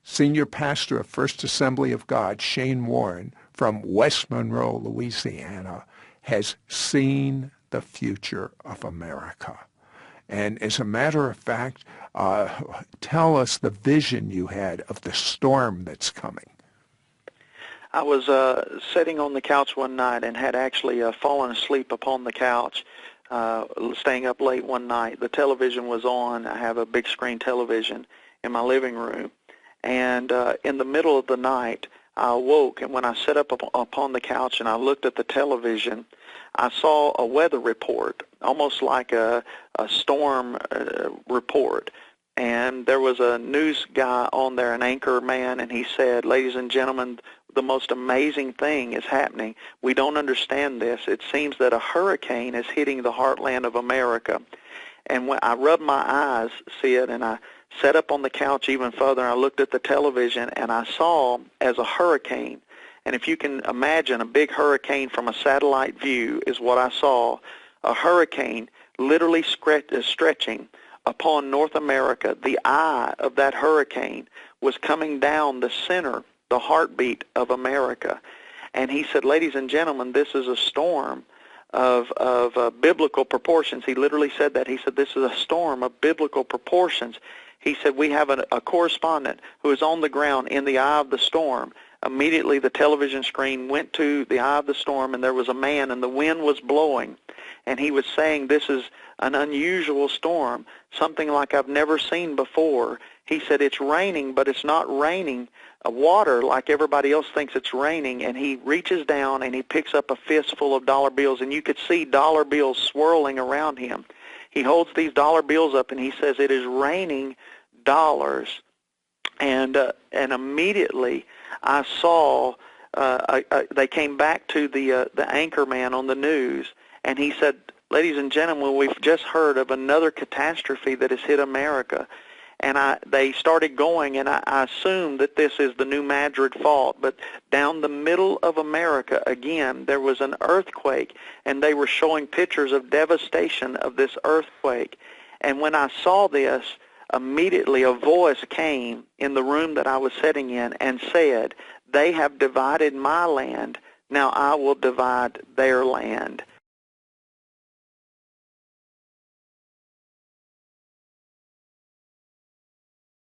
Senior pastor of First Assembly of God, Shane Warren, from West Monroe, Louisiana, has seen the future of America. And as a matter of fact, tell us the vision you had of the storm that's coming. I was sitting on the couch one night and had actually fallen asleep upon the couch, staying up late one night. The television was on. I have a big screen television in my living room. And in the middle of the night, I awoke, and when I sat up upon the couch and I looked at the television, I saw a weather report, almost like a storm report. And there was a news guy on there, an anchor man, and he said, "Ladies and gentlemen, the most amazing thing is happening. We don't understand this. It seems that a hurricane is hitting the heartland of America." And when I rubbed my eyes, see it, and I sat up on the couch even further, and I looked at the television, and I saw as a hurricane, and if you can imagine a big hurricane from a satellite view is what I saw, a hurricane literally stretching upon North America. The eye of that hurricane was coming down the center, the heartbeat of America. And he said, "Ladies and gentlemen, this is a storm of biblical proportions." He literally said that. He said, "This is a storm of biblical proportions." He said, "We have a correspondent who is on the ground in the eye of the storm." Immediately the television screen went to the eye of the storm, and there was a man, and the wind was blowing. And he was saying, "This is an unusual storm, something like I've never seen before." He said, "It's raining, but it's not raining water like everybody else thinks it's raining." And he reaches down and he picks up a fistful of dollar bills, and you could see dollar bills swirling around him. He holds these dollar bills up and he says, "It is raining dollars." And immediately I saw they came back to the anchor man on the news, and he said, "Ladies and gentlemen, we've just heard of another catastrophe that has hit America." And they started going, and I assumed that this is the New Madrid fault, but down the middle of America, again, there was an earthquake, and they were showing pictures of devastation of this earthquake. And when I saw this, immediately a voice came in the room that I was sitting in and said, "They have divided my land, now I will divide their land."